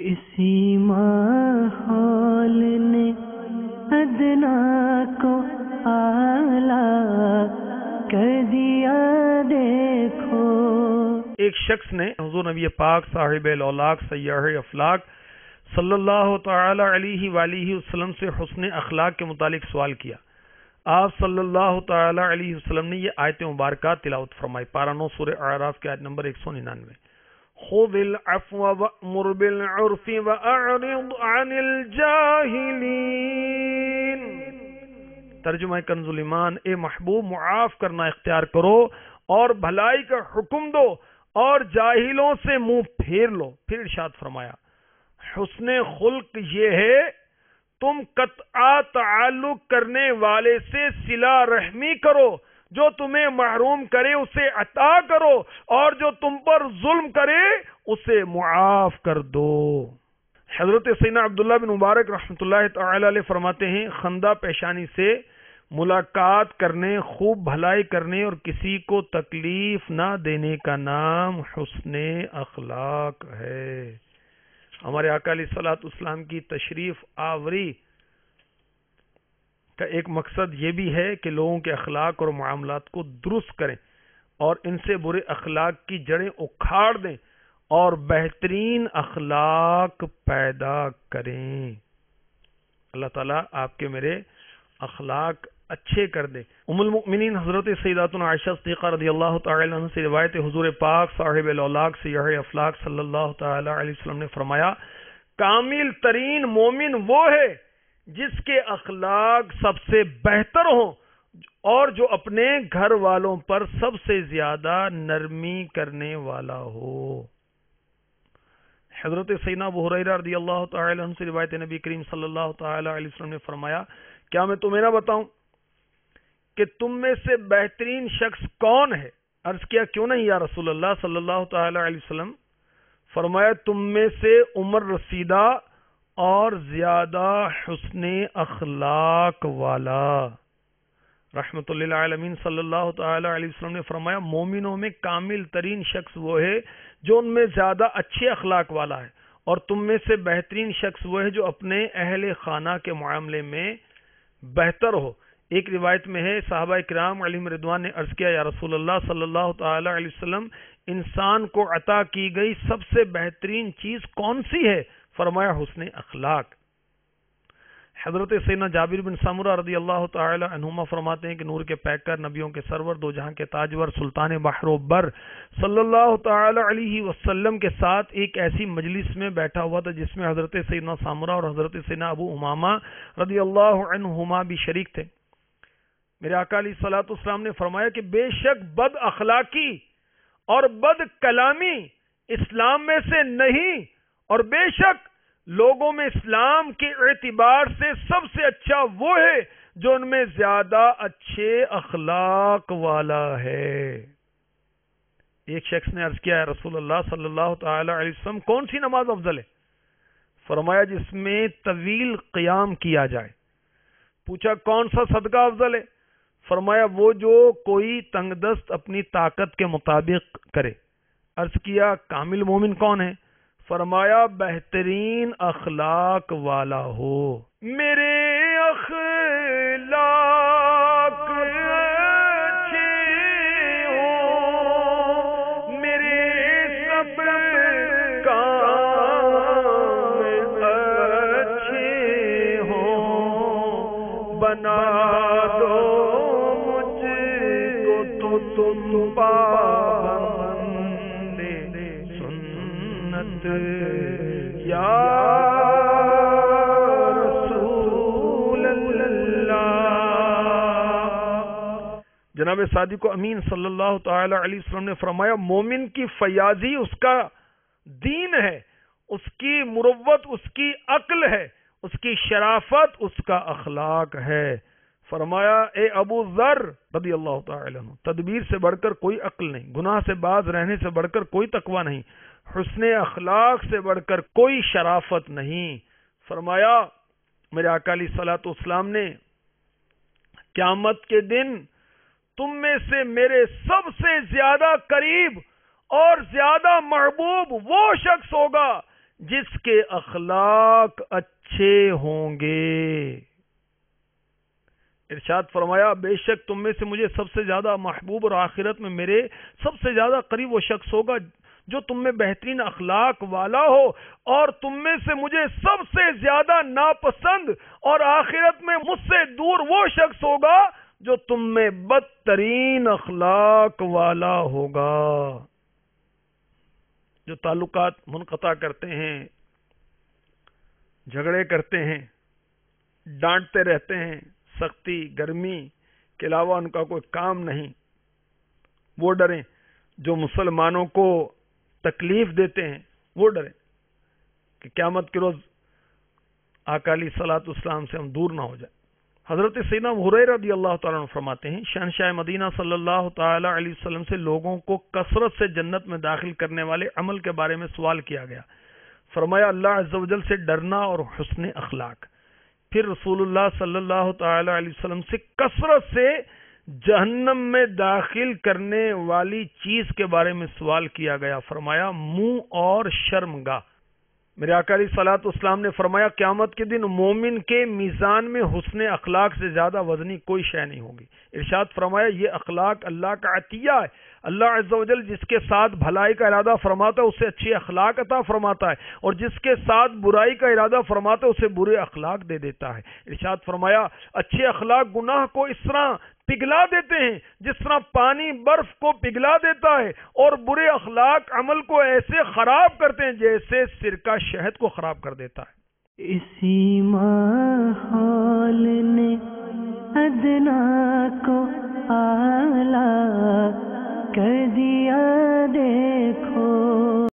اسی ماحول نے ادنا کو اعلیٰ کر دیا دیکھو۔ ایک شخص نے حضور نبی پاک صاحب الاولاق سیاح افلاق صلی اللہ تعالی علیہ وآلہ وسلم سے حسن اخلاق کے متعلق سوال کیا۔ آپ صلی اللہ تعالی علیہ وسلم نے یہ آیت مبارکات تلاوت فرمائی۔ پارہ 9 سورہ اعراف کی آیت نمبر 199۔ خذ العفو وأمر بالعرف وأعرض عن الجاہلین۔ ترجمہ کنز الایمان، اے محبوب معاف کرنا اختیار کرو اور بھلائی کا حکم دو اور جاہلوں سے منہ پھیر لو۔ پھر ارشاد فرمایا حسن خلق یہ ہے تم قطع تعلق کرنے والے سے صلہ رحمی کرو، جو تمہیں محروم کرے اسے عطا کرو اور جو تم پر ظلم کرے اسے معاف کر دو۔ حضرت سیدنا عبداللہ بن مبارک رحمۃ اللہ تعالی علیہ فرماتے ہیں خندہ پیشانی سے ملاقات کرنے، خوب بھلائی کرنے اور کسی کو تکلیف نہ دینے کا نام حسن اخلاق ہے۔ ہمارے آقا علیہ الصلوۃ والسلام کی تشریف آوری کا ایک مقصد یہ بھی ہے کہ لوگوں کے اخلاق اور معاملات کو درست کریں اور ان سے برے اخلاق کی جڑیں اکھاڑ دیں اور بہترین اخلاق پیدا کریں۔ اللہ تعالیٰ آپ کے میرے اخلاق اچھے کر دے۔ ام المؤمنین حضرت سیداتنا عائشہ صدیقہ رضی اللہ تعالی عنہ سے روایت حضور پاک صاحب الاولاق سیاح افلاق صلی اللہ تعالی علیہ وسلم نے فرمایا کامل ترین مومن وہ ہے جس کے اخلاق سب سے بہتر ہوں اور جو اپنے گھر والوں پر سب سے زیادہ نرمی کرنے والا ہو۔ حضرت سیدنا ابو ہریرہ رضی اللہ تعالی عنہ سے روایت نبی کریم صلی اللہ تعالی علیہ وسلم نے فرمایا کیا میں تمہیں نہ بتاؤں کہ تم میں سے بہترین شخص کون ہے؟ عرض کیا کیوں نہیں یا رسول اللہ صلی اللہ تعالی علیہ وسلم؟ فرمایا تم میں سے عمر رسیدہ اور زیادہ حسن اخلاق والا۔ رحمت للعالمین صلی اللہ تعالی علیہ وسلم نے فرمایا مومنوں میں کامل ترین شخص وہ ہے جو ان میں زیادہ اچھے اخلاق والا ہے، اور تم میں سے بہترین شخص وہ ہے جو اپنے اہل خانہ کے معاملے میں بہتر ہو۔ ایک روایت میں ہے صحابہ کرام علیہم رضوان نے عرض کیا یا رسول اللہ صلی اللہ تعالی علیہ وسلم انسان کو عطا کی گئی سب سے بہترین چیز کون سی ہے؟ فرمایا حسن اخلاق۔ حضرت سیدنا جابر بن سمرہ رضی اللہ تعالی عنہما فرماتے ہیں کہ نور کے پیکر نبیوں کے سرور دو جہاں کے تاجور سلطان بحر و بر صلی اللہ تعالی علیہ وسلم کے ساتھ ایک ایسی مجلس میں بیٹھا ہوا تھا جس میں حضرت سیدنا سمرہ اور حضرت سیدنا ابو امامہ رضی اللہ عنہما بھی شریک تھے۔ میرے آقا علیہ الصلوۃ والسلام نے فرمایا کہ بے شک بد اخلاقی اور بد کلامی اسلام میں سے نہیں، اور بے شک لوگوں میں اسلام کے اعتبار سے سب سے اچھا وہ ہے جو ان میں زیادہ اچھے اخلاق والا ہے۔ ایک شخص نے عرض کیا ہے رسول اللہ صلی اللہ تعالی علیہ وسلم کون سی نماز افضل ہے؟ فرمایا جس میں طویل قیام کیا جائے۔ پوچھا کون سا صدقہ افضل ہے؟ فرمایا وہ جو کوئی تنگ دست اپنی طاقت کے مطابق کرے۔ عرض کیا کامل مومن کون ہے؟ فرمایا بہترین اخلاق والا ہو۔ میرے اخلاق اچھے ہوں، میرے سب کام اچھے ہوں، بنا دو تم پابند سنت یا رسول اللہ۔ جناب صادق امین صلی اللہ تعالی علیہ وسلم نے فرمایا مومن کی فیاضی اس کا دین ہے، اس کی مروت اس کی عقل ہے، اس کی شرافت اس کا اخلاق ہے۔ فرمایا اے ابو ذر رضی اللہ تعالی عنہ تدبیر سے بڑھ کر کوئی عقل نہیں، گناہ سے باز رہنے سے بڑھ کر کوئی تقوی نہیں، حسن اخلاق سے بڑھ کر کوئی شرافت نہیں۔ فرمایا میرے آقا علیہ الصلوۃ والسلام نے قیامت کے دن تم میں سے میرے سب سے زیادہ قریب اور زیادہ محبوب وہ شخص ہوگا جس کے اخلاق اچھے ہوں گے۔ ارشاد فرمایا بے شک تم میں سے مجھے سب سے زیادہ محبوب اور آخرت میں میرے سب سے زیادہ قریب وہ شخص ہوگا جو تم میں بہترین اخلاق والا ہو، اور تم میں سے مجھے سب سے زیادہ ناپسند اور آخرت میں مجھ سے دور وہ شخص ہوگا جو تم میں بدترین اخلاق والا ہوگا۔ جو تعلقات منقطع کرتے ہیں، جھگڑے کرتے ہیں، ڈانٹتے رہتے ہیں، سختی گرمی کے علاوہ ان کا کوئی کام نہیں، وہ ڈریں۔ جو مسلمانوں کو تکلیف دیتے ہیں وہ ڈریں کہ قیامت کے روز آقا علیہ الصلوۃ والسلام سے ہم دور نہ ہو جائیں۔ حضرت سیدنا ابو ہریرہ رضی اللہ تعالیٰ عنہ فرماتے ہیں شہنشاہ مدینہ صلی اللہ تعالی علیہ وسلم سے لوگوں کو کثرت سے جنت میں داخل کرنے والے عمل کے بارے میں سوال کیا گیا۔ فرمایا اللہ عز و جل سے ڈرنا اور حسن اخلاق۔ پھر رسول اللہ صلی اللہ تعالی علیہ وسلم سے کثرت سے جہنم میں داخل کرنے والی چیز کے بارے میں سوال کیا گیا۔ فرمایا منہ اور شرمگاہ۔ میرے آقا علیہ الصلوۃ والسلام نے فرمایا قیامت کے دن مومن کے میزان میں حسن اخلاق سے زیادہ وزنی کوئی شے نہیں ہوگی۔ ارشاد فرمایا یہ اخلاق اللہ کا عطیہ ہے۔ اللہ عز و جل جس کے ساتھ بھلائی کا ارادہ فرماتا ہے اسے اچھے اخلاق عطا فرماتا ہے، اور جس کے ساتھ برائی کا ارادہ فرماتا ہے اسے برے اخلاق دے دیتا ہے۔ ارشاد فرمایا اچھے اخلاق گناہ کو اس طرح پگھلا دیتے ہیں جس طرح پانی برف کو پگھلا دیتا ہے، اور برے اخلاق عمل کو ایسے خراب کرتے ہیں جیسے سرکہ شہد کو خراب کر دیتا ہے۔ اسی ماحول نے ادنا کو اعلیٰ کر دیا دیکھو۔